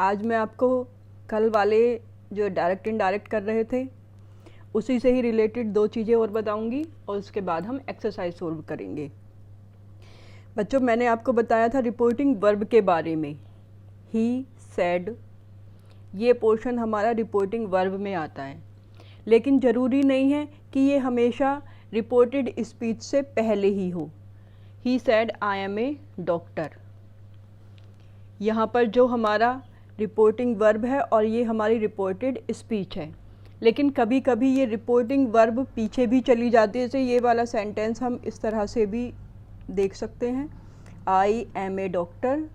आज मैं आपको कल वाले जो डायरेक्ट इनडायरेक्ट कर रहे थे उसी से ही रिलेटेड दो चीज़ें और बताऊंगी और उसके बाद हम एक्सरसाइज सोल्व करेंगे। बच्चों, मैंने आपको बताया था रिपोर्टिंग वर्ब के बारे में। ही, सेड, ये पोर्शन हमारा रिपोर्टिंग वर्ब में आता है, लेकिन ज़रूरी नहीं है कि ये हमेशा रिपोर्टेड स्पीच से पहले ही हो। He said I am a doctor, यहाँ पर जो हमारा रिपोर्टिंग वर्ब है और ये हमारी रिपोर्टेड स्पीच है, लेकिन कभी कभी ये रिपोर्टिंग वर्ब पीछे भी चली जाती है। जैसे ये वाला सेंटेंस हम इस तरह से भी देख सकते हैं, I am a doctor,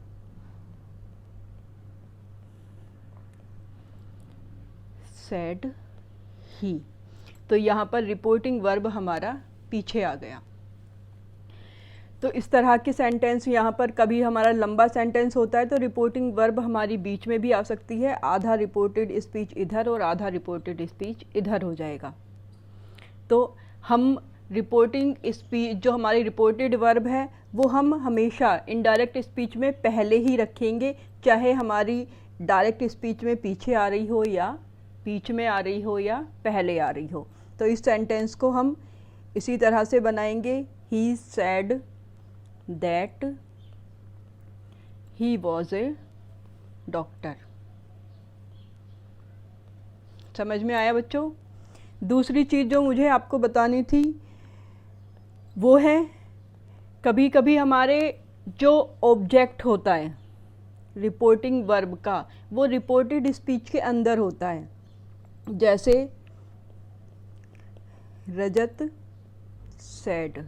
said he, तो यहाँ पर रिपोर्टिंग वर्ब हमारा पीछे आ गया। तो इस तरह के सेंटेंस यहाँ पर कभी हमारा लंबा सेंटेंस होता है तो रिपोर्टिंग वर्ब हमारी बीच में भी आ सकती है, आधा रिपोर्टेड स्पीच इधर और आधा रिपोर्टेड स्पीच इधर हो जाएगा। तो हम रिपोर्टिंग स्पीच जो हमारी रिपोर्टेड वर्ब है वो हम हमेशा इनडायरेक्ट स्पीच में पहले ही रखेंगे, चाहे हमारी डायरेक्ट स्पीच में पीछे आ रही हो या बीच में आ रही हो या पहले आ रही हो। तो इस सेंटेंस को हम इसी तरह से बनाएंगे, he said that he was a doctor। समझ में आया बच्चों? दूसरी चीज़ जो मुझे आपको बतानी थी वो है, कभी कभी हमारे जो ऑब्जेक्ट होता है रिपोर्टिंग वर्ब का वो रिपोर्टेड स्पीच के अंदर होता है। जैसे रजत said,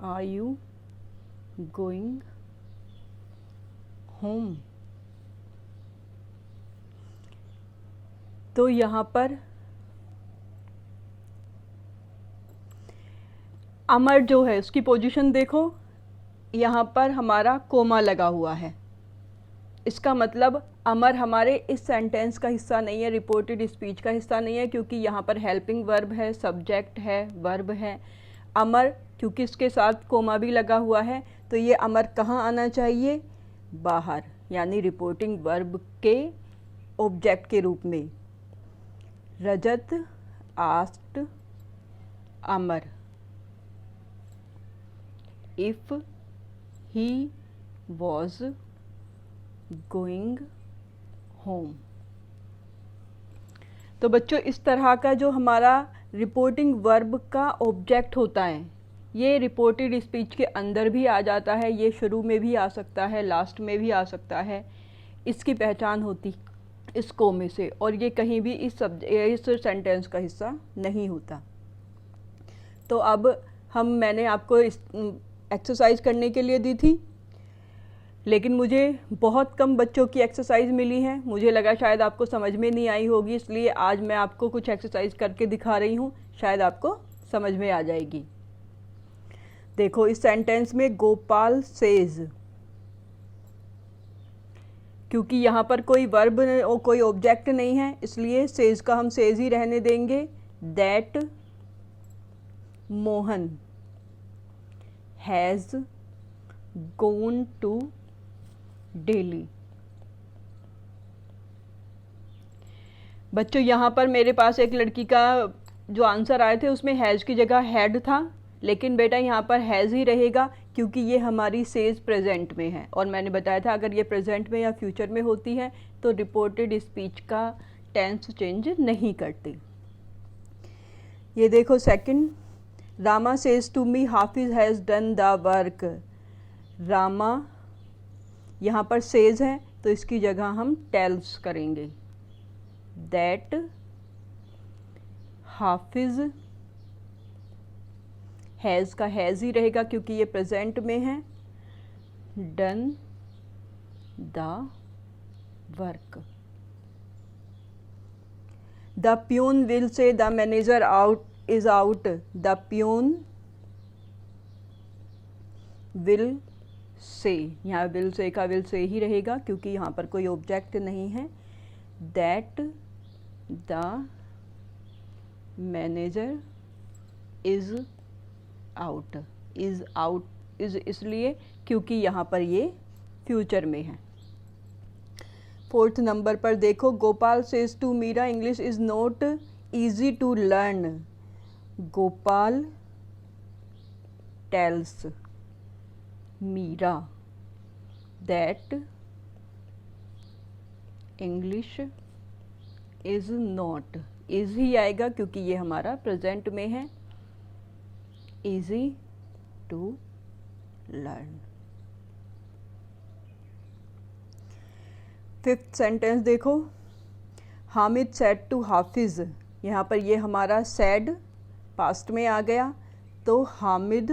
Are you going home? तो यहाँ पर अमर जो है उसकी पोजीशन देखो, यहाँ पर हमारा कोमा लगा हुआ है। इसका मतलब अमर हमारे इस सेंटेंस का हिस्सा नहीं है, रिपोर्टेड स्पीच का हिस्सा नहीं है, क्योंकि यहाँ पर हेल्पिंग वर्ब है, सब्जेक्ट है, वर्ब है। अमर क्योंकि इसके साथ कोमा भी लगा हुआ है तो ये अमर कहाँ आना चाहिए? बाहर, यानी रिपोर्टिंग वर्ब के ऑब्जेक्ट के रूप में। Rajat asked Amar if he was going home. तो बच्चों, इस तरह का जो हमारा रिपोर्टिंग वर्ब का ऑब्जेक्ट होता है ये रिपोर्टेड स्पीच के अंदर भी आ जाता है, ये शुरू में भी आ सकता है, लास्ट में भी आ सकता है। इसकी पहचान होती इस कोमे से, और ये कहीं भी इस सेंटेंस का हिस्सा नहीं होता। तो अब मैंने आपको एक्सरसाइज करने के लिए दी थी, लेकिन मुझे बहुत कम बच्चों की एक्सरसाइज मिली है। मुझे लगा शायद आपको समझ में नहीं आई होगी, इसलिए आज मैं आपको कुछ एक्सरसाइज करके दिखा रही हूँ, शायद आपको समझ में आ जाएगी। देखो, इस सेंटेंस में गोपाल सेज, क्योंकि यहाँ पर कोई वर्ब और कोई ऑब्जेक्ट नहीं है इसलिए सेज का हम सेज ही रहने देंगे। That Mohan has gone to Delhi. बच्चों, यहाँ पर मेरे पास एक लड़की का जो आंसर आए थे उसमें हैज़ की जगह हैड था, लेकिन बेटा यहाँ पर हैज़ ही रहेगा क्योंकि ये हमारी सेज प्रेजेंट में है, और मैंने बताया था अगर ये प्रेजेंट में या फ्यूचर में होती है तो रिपोर्टेड स्पीच का टेंस चेंज नहीं करती। ये देखो second, Rama says to me Hafiz has done the work. Rama यहाँ पर सेज है तो इसकी जगह हम टेल्स करेंगे। दैट हाफिज, हैज़ का हैज़ ही रहेगा क्योंकि ये प्रेजेंट में है। Done the work. The peon will say the manager out is out. The peon will say, यहाँ विल से का विल से ही रहेगा क्योंकि यहाँ पर कोई ऑब्जेक्ट नहीं है। That the manager is out. Is out, is इसलिए क्योंकि यहाँ पर ये फ्यूचर में है। 4th नंबर पर देखो, Gopal says to Meera English is not easy to learn. Gopal tells Meera that English is not, is he आएगा क्योंकि ये हमारा प्रेजेंट में है, easy to learn. 5th sentence देखो, हामिद सेड टू हाफिज़। यहाँ पर ये हमारा सेड पास्ट में आ गया, तो Hamid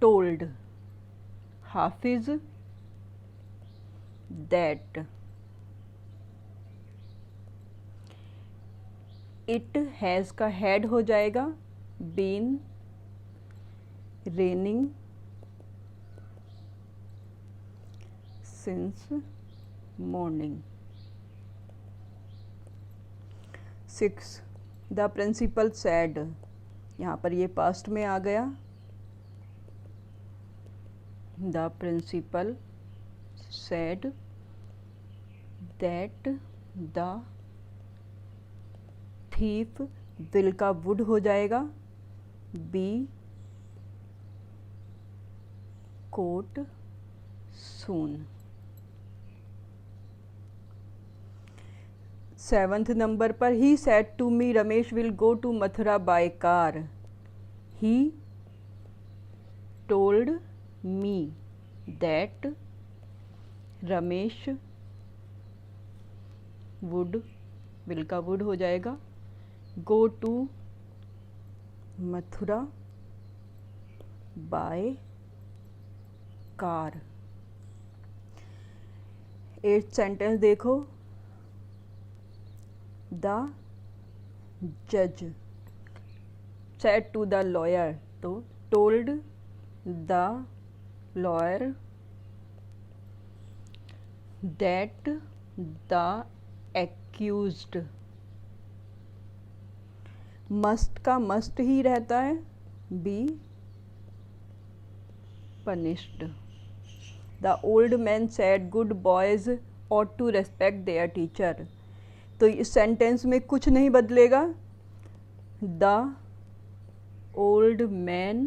told Hafiz that it has का हैड हो जाएगा, been raining since morning. 6 the principal said, यहाँ पर ये पास्ट में आ गया, the principal said that the thief, will का वुड हो जाएगा, be caught soon. 7th number पर, he said to me Ramesh will go to Mathura by car. He told me that Ramesh would, will का वुड हो जाएगा, go to Mathura by car. 8th sentence देखो, the जज said to the lawyer, तो told the lawyer that the accused, must का must ही रहता है, B punished। The old man said good boys ought to respect their teacher। तो इस sentence में कुछ नहीं बदलेगा, The old man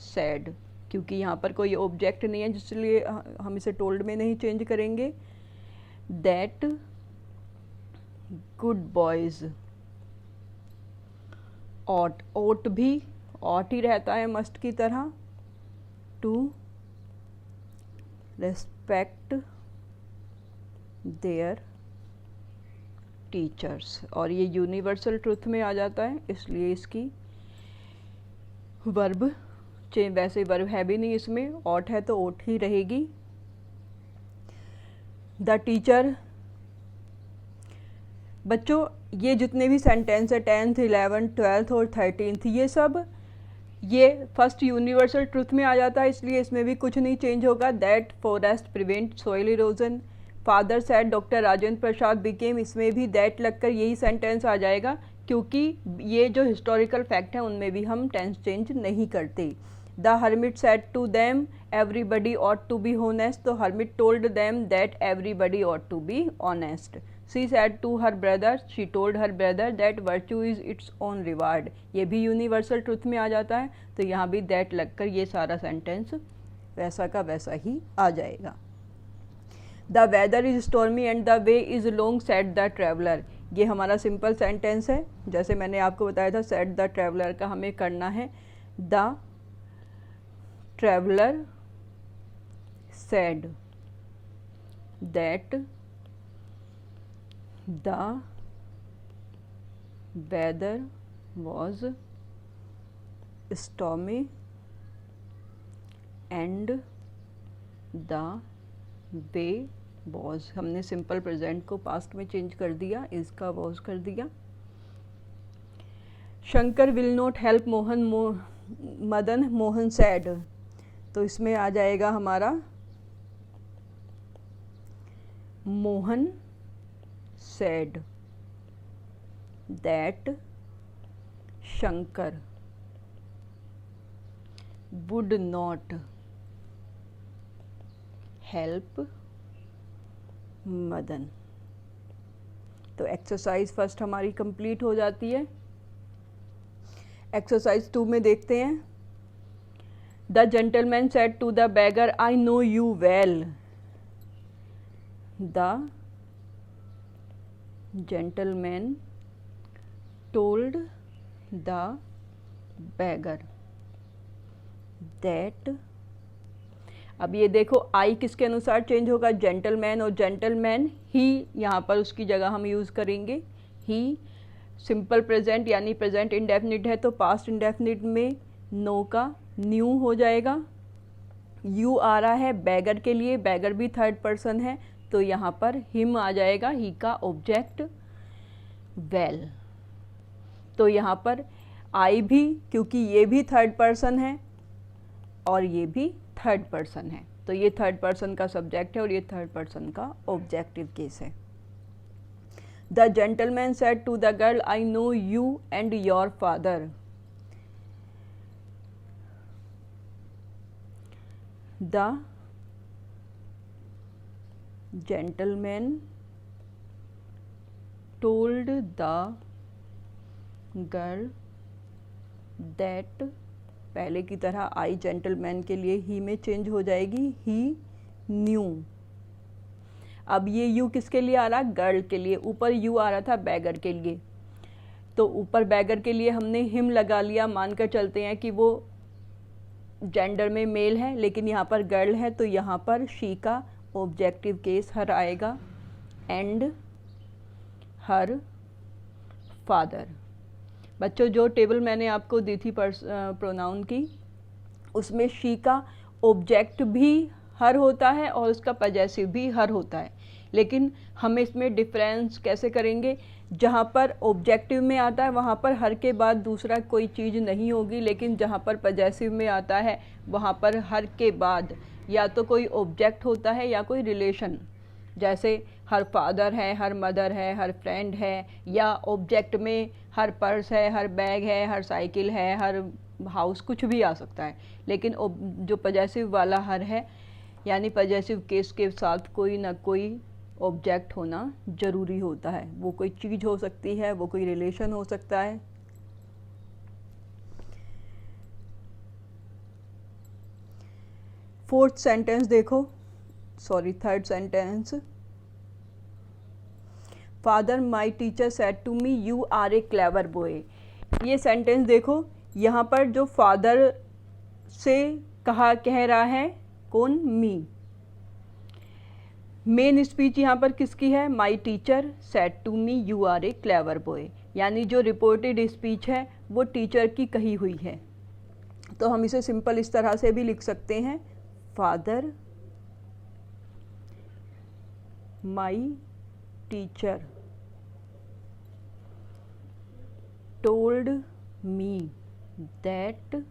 said, क्योंकि यहाँ पर कोई ऑब्जेक्ट नहीं है जिसलिए हम इसे टोल्ड में नहीं चेंज करेंगे, that good boys ought, ought भी ought ही रहता है मस्ट की तरह, टू रेस्पेक्ट देयर टीचर्स, और ये यूनिवर्सल ट्रुथ में आ जाता है, इसलिए इसकी वर्ब वैसे वर्ब है भी नहीं इसमें, ought है तो ought ही रहेगी। द टीचर, बच्चों ये जितने भी सेंटेंस है 10th 11th 12th और 13th, ये सब ये फर्स्ट यूनिवर्सल ट्रुथ में आ जाता है, इसलिए इसमें भी कुछ नहीं चेंज होगा। That forest prevent soil erosion, father said doctor Rajendra Prasad became, इसमें भी दैट लगकर यही सेंटेंस आ जाएगा, क्योंकि ये जो हिस्टोरिकल फैक्ट हैं उनमें भी हम टेंस चेंज नहीं करते। The hermit said to them everybody ought to be honest, तो hermit told them that everybody ought to be honest. She said to her brother, she told her brother that virtue is its own reward, ये भी universal truth में आ जाता है, तो यहाँ भी that लगकर ये सारा सेंटेंस वैसा का वैसा ही आ जाएगा। The weather is stormy and the way is long said the traveller, ये हमारा सिंपल सेंटेंस है, जैसे मैंने आपको बताया था सेड द ट्रैवलर का हमें करना है the traveller said that the weather was stormy and the way was, हमने सिंपल प्रेजेंट को पास्ट में चेंज कर दिया, इसका was कर दिया। Shankar will not help Mohan, Madan Mohan said, तो इसमें आ जाएगा हमारा Mohan said that Shankar would not help Madan. तो एक्सरसाइज फर्स्ट हमारी कंप्लीट हो जाती है। एक्सरसाइज 2 में देखते हैं। The gentleman said to the beggar, I know you well. The gentleman told the beggar that. अब ये देखो आई किसके अनुसार चेंज होगा, जेंटलमैन, और जेंटलमैन ही यहाँ पर उसकी जगह हम यूज़ करेंगे ही। सिंपल प्रेजेंट यानी प्रेजेंट इंडेफिनिट है तो पास्ट इंडेफिनिट में नो का न्यू हो जाएगा। यू आ रहा है बैगर के लिए, बैगर भी थर्ड पर्सन है तो यहाँ पर हिम आ जाएगा, ही का ऑब्जेक्ट वेल। तो यहाँ पर आई भी, क्योंकि ये भी थर्ड पर्सन है और ये भी थर्ड पर्सन है, तो ये थर्ड पर्सन का सब्जेक्ट है और ये थर्ड पर्सन का ऑब्जेक्टिव केस है। The gentleman said to the girl, I know you and your father. The gentleman told the girl that, पहले की तरह आई जेंटलमैन के लिए ही में चेंज हो जाएगी, ही न्यू। अब ये यू किसके लिए आ रहा, गर्ल के लिए। ऊपर यू आ रहा था बैगर के लिए, तो ऊपर बैगर के लिए हमने हिम लगा लिया, मानकर चलते हैं कि वो जेंडर में मेल है, लेकिन यहाँ पर गर्ल है तो यहाँ पर शी का ऑब्जेक्टिव केस हर आएगा, एंड हर फादर। बच्चों जो टेबल मैंने आपको दी थी प्रोनाउन की, उसमें शी का ऑब्जेक्ट भी हर होता है और उसका पजेसिव भी हर होता है, लेकिन हम इसमें डिफरेंस कैसे करेंगे, जहाँ पर ऑब्जेक्टिव में आता है वहाँ पर हर के बाद दूसरा कोई चीज़ नहीं होगी, लेकिन जहाँ पर पजेसिव में आता है वहाँ पर हर के बाद या तो कोई ऑब्जेक्ट होता है या कोई रिलेशन, जैसे हर फादर है, हर मदर है, हर फ्रेंड है, या ऑब्जेक्ट में हर पर्स है, हर बैग है, हर साइकिल है, हर हाउस, कुछ भी आ सकता है। लेकिन जो पजेसिव वाला हर है यानी पजेसिव केस के साथ कोई ना कोई ऑब्जेक्ट होना ज़रूरी होता है। वो कोई चीज़ हो सकती है, वो कोई रिलेशन हो सकता है। फोर्थ सेंटेंस देखो, sorry third sentence. Father my teacher said to me, you are a clever boy. ये सेंटेंस देखो, यहाँ पर जो फादर से कह रहा है कौन, मी। मेन स्पीच यहाँ पर किसकी है, my teacher said to me you are a clever boy, यानी जो रिपोर्टेड स्पीच है वो टीचर की कही हुई है। तो हम इसे सिंपल इस तरह से भी लिख सकते हैं, father my teacher told me that,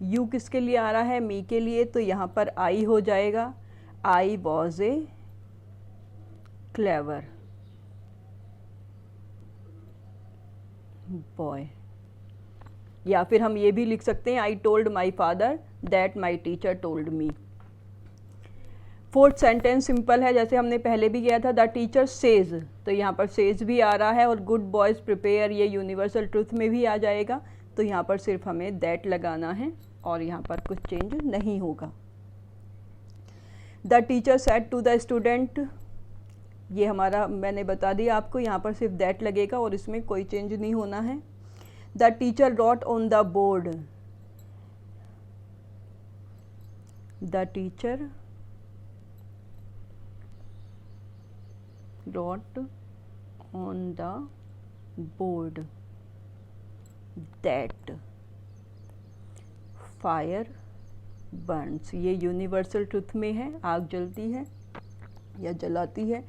you किसके लिए आ रहा है, मी के लिए, तो यहाँ पर आई हो जाएगा, I was a clever boy. या फिर हम ये भी लिख सकते हैं, I told my father that my teacher told me. Fourth sentence simple है, जैसे हमने पहले भी किया था, द टीचर सेज, तो यहाँ पर सेज भी आ रहा है, और गुड बॉयज प्रिपेयर ये यूनिवर्सल ट्रूथ में भी आ जाएगा, तो यहाँ पर सिर्फ हमें दैट लगाना है और यहाँ पर कुछ चेंज नहीं होगा। The teacher said to the student, ये हमारा मैंने बता दिया आपको, यहाँ पर सिर्फ दैट लगेगा और इसमें कोई चेंज नहीं होना है। The teacher wrote on the board, the teacher wrote on the board that fire burns, ये यूनिवर्सल ट्रुथ में है, आग जलती है या जलाती है।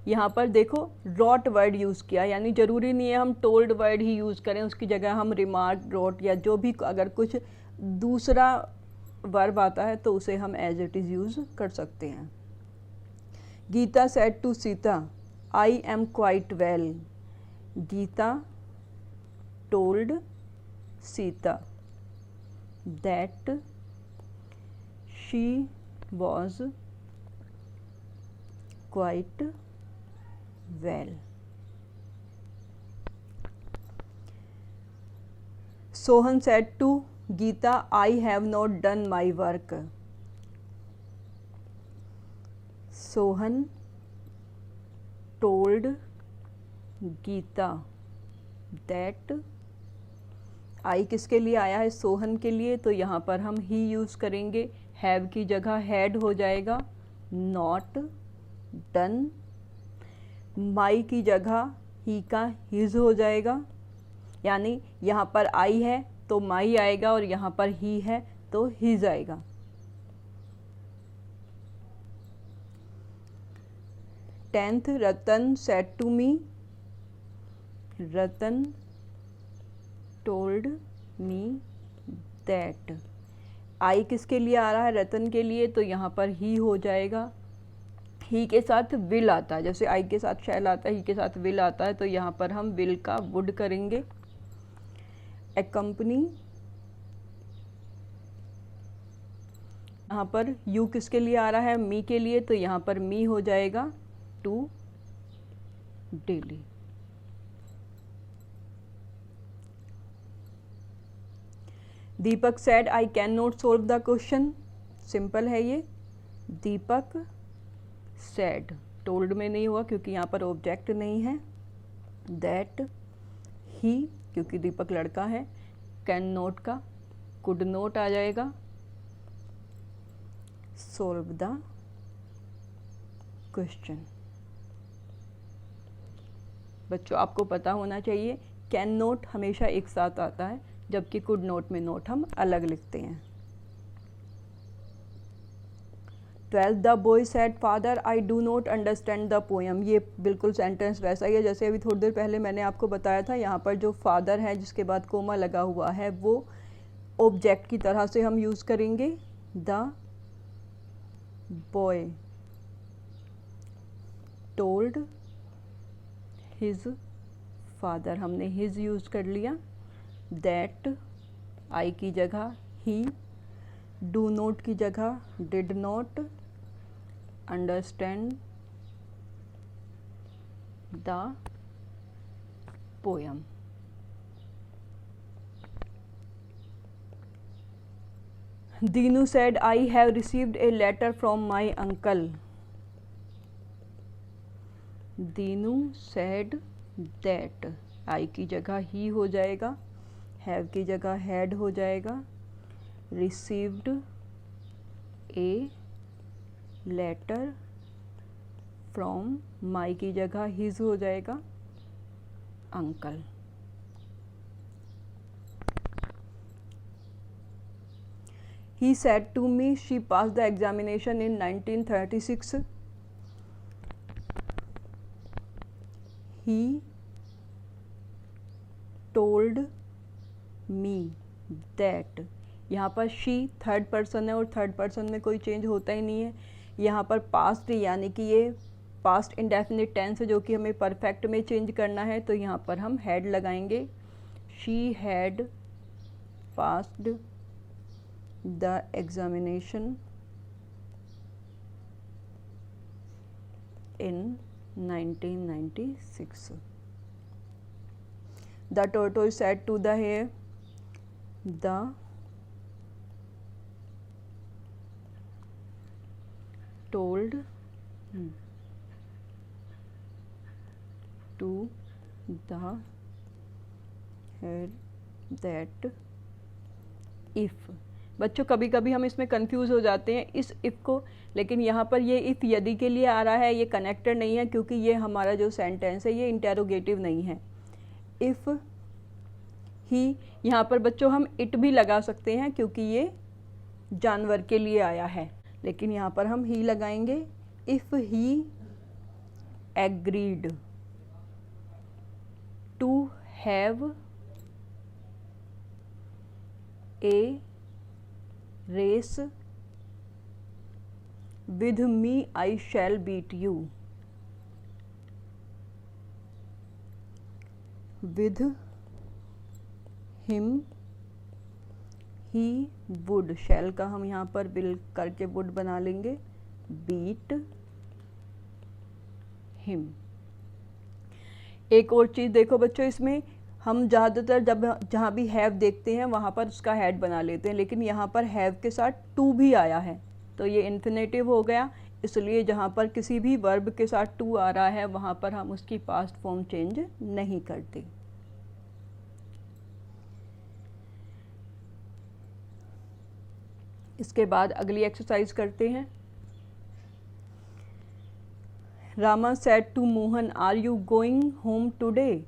यहाँ पर देखो रॉट वर्ड यूज़ किया, यानी ज़रूरी नहीं है हम टोल्ड वर्ड ही यूज़ करें, उसकी जगह हम रिमार्क, रॉट या जो भी अगर कुछ दूसरा वर्ब आता है तो उसे हम एज इट इज़ यूज़ कर सकते हैं। Geeta said to Sita, I am quite well, Geeta told Sita that she was quite well. Sohan said to Geeta, I have not done my work. Sohan told Geeta that आई किसके लिए आया है? सोहन के लिए, तो यहाँ पर हम ही यूज़ करेंगे, हैव की जगह हैड हो जाएगा, नॉट डन। माई की जगह ही का हिज हो जाएगा, यानी यहाँ पर आई है तो माई आएगा और यहाँ पर ही है तो हिज आएगा। Tenth, Ratan said to me, Ratan told me that. I किसके लिए आ रहा है? रतन के लिए, तो यहाँ पर ही हो जाएगा। ही के साथ विल आता है, जैसे आई के साथ शैल आता है, ही के साथ विल आता है, तो यहाँ पर हम विल का वुड करेंगे। एक्कम्पनी, यहाँ पर यू किसके लिए आ रहा है? मी के लिए, तो यहाँ पर मी हो जाएगा to Delhi. Deepak said I can not solve the question. Simple है ये। दीपक सेड, टोल्ड में नहीं हुआ क्योंकि यहाँ पर ऑब्जेक्ट नहीं है। दैट ही, क्योंकि दीपक लड़का है। कैन नॉट का कुड नॉट आ जाएगा। Solve the question. बच्चों आपको पता होना चाहिए कैन नॉट हमेशा एक साथ आता है, जबकि कुड नॉट में नोट हम अलग लिखते हैं। 12 the boy said father I do not understand the poem. ये बिल्कुल सेंटेंस वैसा ही है जैसे अभी थोड़ी देर पहले मैंने आपको बताया था। यहाँ पर जो फादर है जिसके बाद कोमा लगा हुआ है वो ऑब्जेक्ट की तरह से हम यूज़ करेंगे। The boy told his father, हमने हिज यूज़ कर लिया। दैट आई की जगह ही, डू नॉट की जगह did not, understand the poem. Dinu said I have received a letter from my uncle. Dinu said that, I की जगह ही हो जाएगा, हैव की जगह हैड हो जाएगा। रिसीव्ड ए लेटर फ्रॉम, माई की जगह हिज हो जाएगा, uncle. He said to me she passed the examination in 1936. He told me that, यहाँ पर she थर्ड पर्सन है और थर्ड पर्सन में कोई चेंज होता ही नहीं है। यहाँ पर पास्ट यानी कि ये पास्ट इंडेफिनिट टेंस है जो कि हमें परफेक्ट में चेंज करना है, तो यहाँ पर हम हैड लगाएंगे। she had passed the examination in 1996. The tortoise said to the hare, the told to the hare that if, बच्चों कभी कभी हम इसमें कंफ्यूज हो जाते हैं इस इफ़ को, लेकिन यहाँ पर ये इफ़ यदि के लिए आ रहा है, ये कनेक्टेड नहीं है क्योंकि ये हमारा जो सेंटेंस है ये इंटेरोगेटिव नहीं है। इफ़ ही, यहाँ पर बच्चों हम इट भी लगा सकते हैं क्योंकि ये जानवर के लिए आया है, लेकिन यहाँ पर हम ही लगाएंगे। If he agreed to have a race with me I shall beat you. With him he would, shall का हम यहाँ पर विल करके वुड बना लेंगे, बीट हिम। एक और चीज़ देखो बच्चों, इसमें हम ज़्यादातर जहाँ भी हैव देखते हैं वहाँ पर उसका हैड बना लेते हैं, लेकिन यहाँ पर हैव के साथ टू भी आया है, तो ये इन्फिनेटिव हो गया। इसलिए जहाँ पर किसी भी वर्ब के साथ टू आ रहा है वहाँ पर हम उसकी पास्ट फॉर्म चेंज नहीं करते। इसके बाद अगली एक्सरसाइज करते हैं। Rama said to Mohan, are you going home today?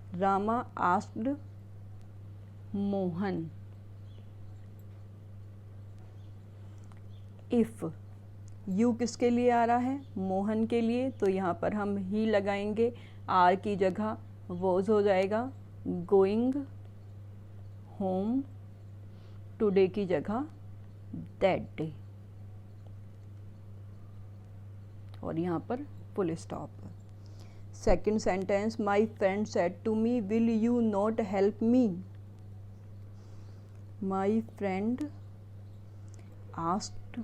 Rama asked Mohan if, you किसके लिए आ रहा है? मोहन के लिए, तो यहाँ पर हम ही लगाएंगे, आर की जगह वॉज हो जाएगा, गोइंग होम टुडे की जगह दैट डे, और यहाँ पर full stop. Second sentence, my friend said to me, will you not help me? My friend asked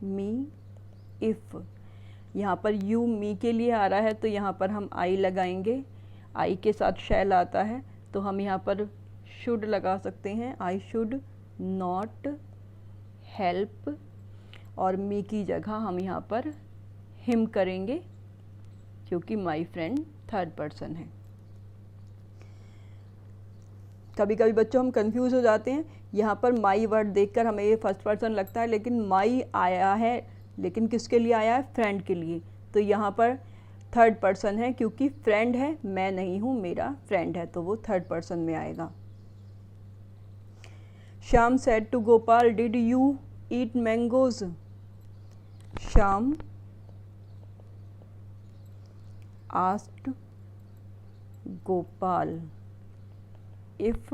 me if, यहाँ पर यू मी के लिए आ रहा है तो यहाँ पर हम आई लगाएंगे, आई के साथ शैल आता है तो हम यहाँ पर शुड लगा सकते हैं, आई शुड नॉट हेल्प, और मी की जगह हम यहाँ पर हिम करेंगे क्योंकि माई फ्रेंड थर्ड पर्सन है। कभी कभी बच्चों हम कंफ्यूज हो जाते हैं, यहाँ पर माई वर्ड देखकर हमें ये फर्स्ट पर्सन लगता है, लेकिन माई आया है, लेकिन किसके लिए आया है? फ्रेंड के लिए, तो यहाँ पर थर्ड पर्सन है क्योंकि फ्रेंड है, मैं नहीं हूँ, मेरा फ्रेंड है, तो वो थर्ड पर्सन में आएगा। Shyam said to Gopal, did you eat mangoes? Shyam asked Gopal if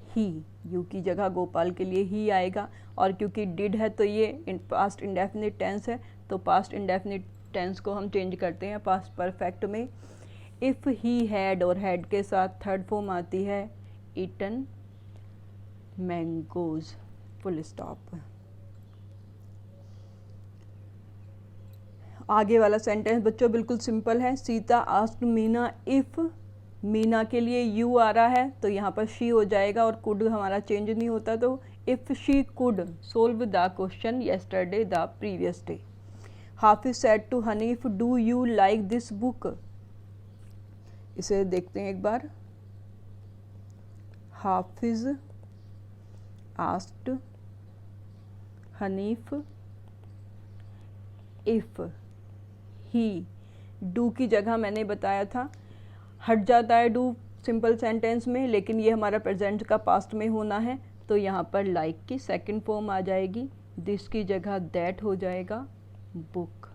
he, you की जगह गोपाल के लिए ही आएगा, और क्योंकि डिड है तो ये पास्ट इंडेफिनिट टेंस है, तो पास्ट इंडेफिनिट टेंस को हम चेंज करते हैं पास्ट परफेक्ट में। इफ़ ही हैड, और हैड के साथ थर्ड फॉर्म आती है ईटन मैंगोज, फुल स्टॉप। आगे वाला सेंटेंस बच्चों बिल्कुल सिंपल है, सीता आस्क्ड मीना इफ़, मीना के लिए यू आ रहा है तो यहाँ पर शी हो जाएगा, और कुड हमारा चेंज नहीं होता, तो if she could solve the question yesterday the previous day. Hafiz said to Hanif, do you like this book? इसे देखते हैं एक बार। Hafiz asked Hanif if he, do की जगह मैंने बताया था हट जाता है डू सिंपल सेंटेंस में, लेकिन ये हमारा प्रेजेंट का पास्ट में होना है, तो यहाँ पर लाइक की सेकंड फॉर्म आ जाएगी, दिस की जगह दैट हो जाएगा, बुक,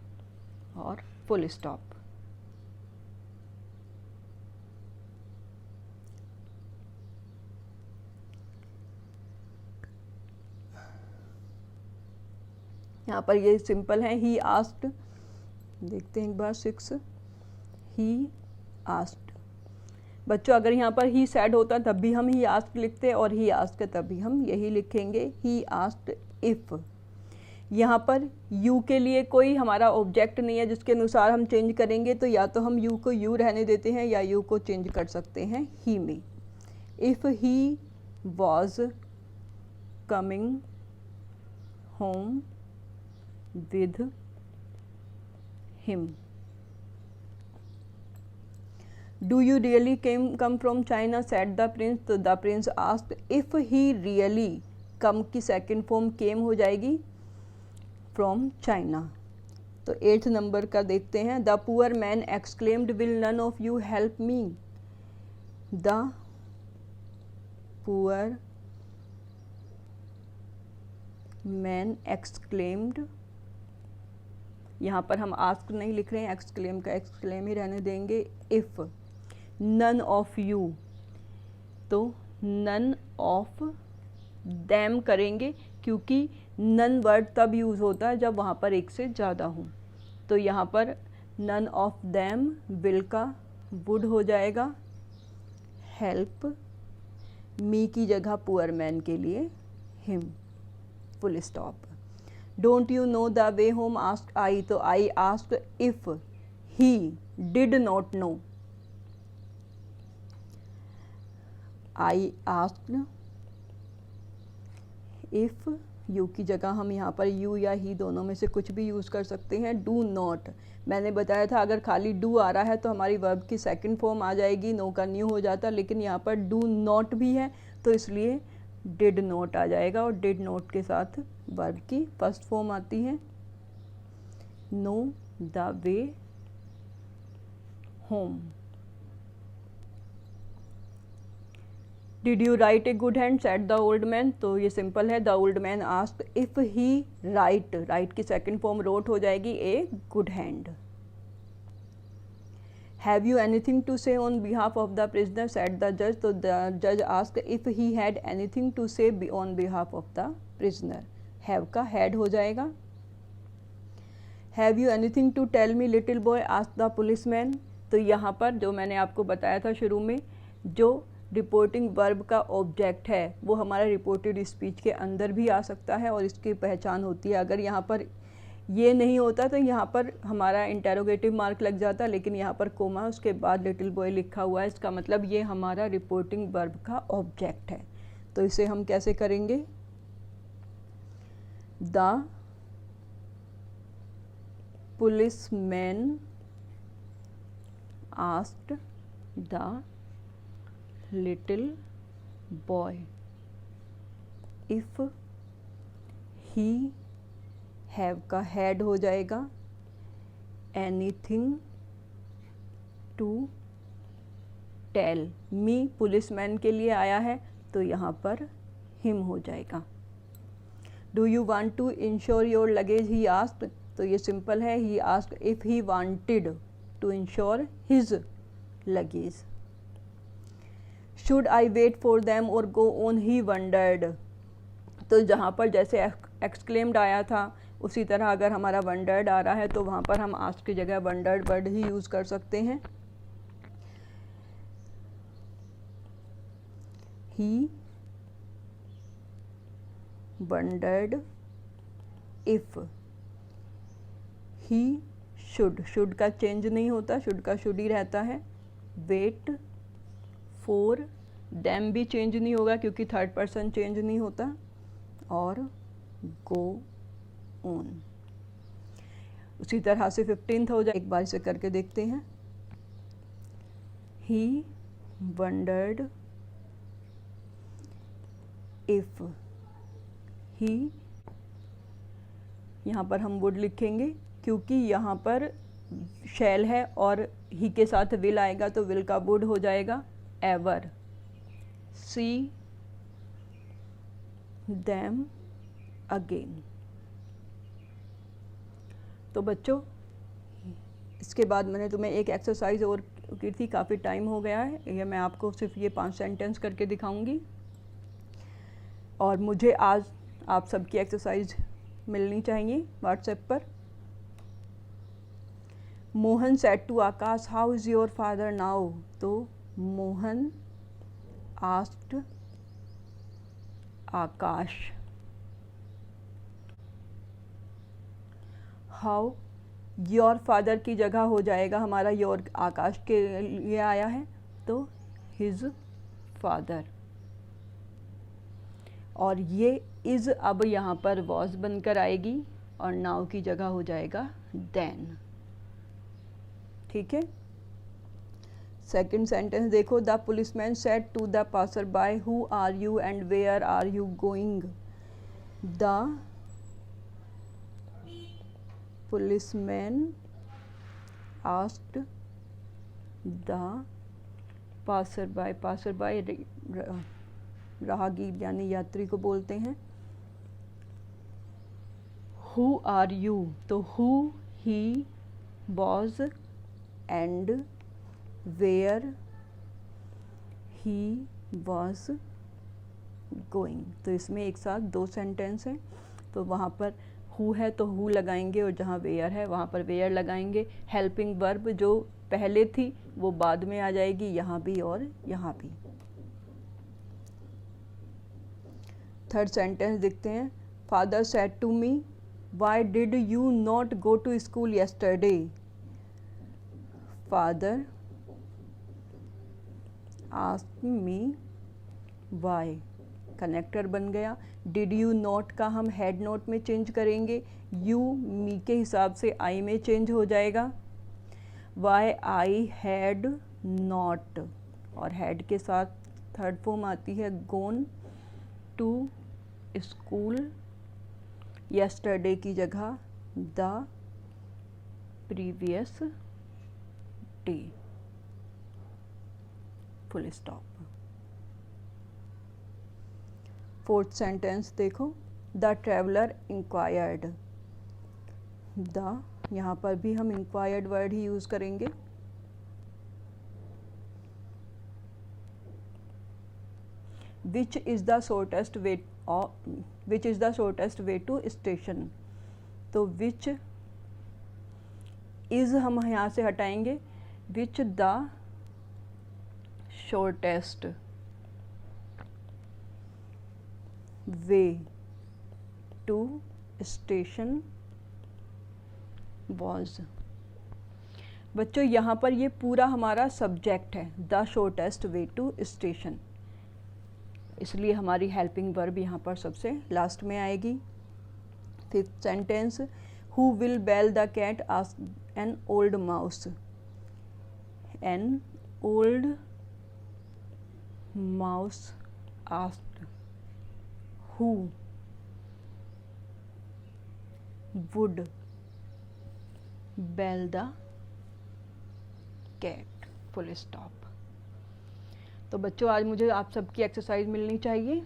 और फुल स्टॉप। यहाँ पर ये सिंपल है, ही आस्क्ड, देखते हैं एक बार 6, ही आस्क्ड। बच्चों अगर यहाँ पर ही सैड होता तब भी हम ही आस्क्ड लिखते, और ही आस्क्ड तब भी हम यही लिखेंगे, ही आस्क्ड इफ़। यहाँ पर यू के लिए कोई हमारा ऑब्जेक्ट नहीं है जिसके अनुसार हम चेंज करेंगे, तो या तो हम यू को यू रहने देते हैं या यू को चेंज कर सकते हैं ही में। If he was coming home with him. Do you really come from China said the prince, तो the prince asked if he really, come की सेकेंड फॉर्म केम हो जाएगी फ्रॉम चाइना। तो 8th नंबर का देखते हैं, the poor man exclaimed will none of you help me? The poor man exclaimed, यहाँ पर हम आस्क नहीं लिख रहे हैं, एक्सक्लेम का एक्सक्लेम ही रहने देंगे। इफ़ नन ऑफ यू, तो नन ऑफ दैम करेंगे क्योंकि नन वर्ड तब यूज़ होता है जब वहाँ पर एक से ज़्यादा हो, तो यहाँ पर नन ऑफ देम, विल का वुड हो जाएगा, हेल्प, मी की जगह पुअर मैन के लिए him, full stop. Don't you know the way home, ask I, तो I asked if he did not know, I asked if, you की जगह हम यहाँ पर यू या ही दोनों में से कुछ भी यूज़ कर सकते हैं। डू नॉट, मैंने बताया था अगर खाली डू आ रहा है तो हमारी वर्ब की सेकंड फॉर्म आ जाएगी, नो का न्यू हो जाता, लेकिन यहाँ पर डू नॉट भी है तो इसलिए डिड नॉट आ जाएगा, और डिड नॉट के साथ वर्ब की फर्स्ट फॉर्म आती है, know the way home. Did you write a good hand, said the old man, तो ये सिंपल है, the old man asked if he write, write की सेकंड फॉर्म रोट हो जाएगी a good hand. Have you anything to say on behalf of the prisoner, said the जज, तो the जज asked if he had anything to say on behalf of the prisoner, have का had हो जाएगा। Have you anything to tell me little boy, asked the policeman, तो यहाँ पर जो मैंने आपको बताया था शुरू में, जो रिपोर्टिंग वर्ब का ऑब्जेक्ट है वो हमारा रिपोर्टेड स्पीच के अंदर भी आ सकता है और इसकी पहचान होती है। अगर यहाँ पर ये नहीं होता तो यहाँ पर हमारा इंटेरोगेटिव मार्क लग जाता, लेकिन यहाँ पर कोमा उसके बाद लिटिल बॉय लिखा हुआ है, इसका मतलब ये हमारा रिपोर्टिंग वर्ब का ऑब्जेक्ट है। तो इसे हम कैसे करेंगे, the policeman asked the little boy if he have का had हो जाएगा, anything to tell me policeman के लिए आया है तो यहाँ पर him हो जाएगा। do you want to insure your luggage, he asked, तो ये सिंपल है, he asked if he wanted to insure his luggage। Should I wait for them और गो ऑन, ही वंडर्ड, तो जहाँ पर जैसे एक्सक्लेम्ड आया था उसी तरह अगर हमारा वंडर्ड आ रहा है तो वहाँ पर हम आस्क की जगह वंडर्ड वर्ड ही यूज़ कर सकते हैं। ही वंडर्ड इफ, ही शुड का चेंज नहीं होता, शुड का शुड ही रहता है। वेट फॉर देम भी चेंज नहीं होगा क्योंकि थर्ड पर्सन चेंज नहीं होता, और गो ऑन उसी तरह से 15th हो जाए। एक बार इसे करके देखते हैं। ही वंडर्ड इफ ही, यहाँ पर हम वुड लिखेंगे क्योंकि यहाँ पर शैल है और ही के साथ विल आएगा तो विल का वुड हो जाएगा, एवर सी देम अगेन। तो बच्चों इसके बाद मैंने तुम्हें एक एक्सरसाइज और की थी, काफ़ी टाइम हो गया है, ये मैं आपको सिर्फ ये 5 सेंटेंस करके दिखाऊंगी और मुझे आज आप सबकी एक्सरसाइज मिलनी चाहिए व्हाट्सएप पर। Mohan said to Akash how is your father now, तो Mohan asked Akash how, your father की जगह हो जाएगा हमारा योर, आकाश के लिए आया है तो हिज फादर, और ये इज़ अब यहाँ पर वॉज बनकर आएगी और नाउ की जगह हो जाएगा देन। ठीक है। सेकंड सेंटेंस देखो, the policeman said to the passer by who are you and where are you going, the policeman asked the passer by राहगीर यानी यात्री को बोलते हैं। हु आर यू, तो who, he, was and where he was going, तो इसमें एक साथ 2 सेंटेंस हैं। तो वहाँ पर हु है तो हु लगाएंगे और जहाँ वेयर है वहाँ पर वेयर लगाएंगे। हेल्पिंग वर्ब जो पहले थी वो बाद में आ जाएगी, यहाँ भी और यहाँ भी। थर्ड सेंटेंस देखते हैं। Father said to me, why did you not go to school yesterday. Father asked me why, connector बन गया। डिड यू नॉट का हम हैड नोट में चेंज करेंगे, यू मी के हिसाब से आई में चेंज हो जाएगा। वाई आई हैड नॉट, और हैड के साथ थर्ड फॉर्म आती है गोन टू स्कूल येस्टरडे की जगह the previous day, full stop. Fourth sentence देखो। द ट्रेवलर इंक्वायर्ड, द यहाँ पर भी हम इंक्वायर्ड वर्ड ही यूज करेंगे। Which is the shortest way to station, तो विच इज़ हम यहाँ से हटाएंगे, which the shortest way to station was. बच्चों यहाँ पर ये पूरा हमारा सब्जेक्ट है, the shortest way to station, इसलिए हमारी हेल्पिंग वर्ब यहाँ पर सबसे लास्ट में आएगी। Fifth sentence. Who will bell the cat asked an old mouse, an old mouse asked who would bell the cat, full stop. तो बच्चों आज मुझे आप सबकी एक्सरसाइज मिलनी चाहिए।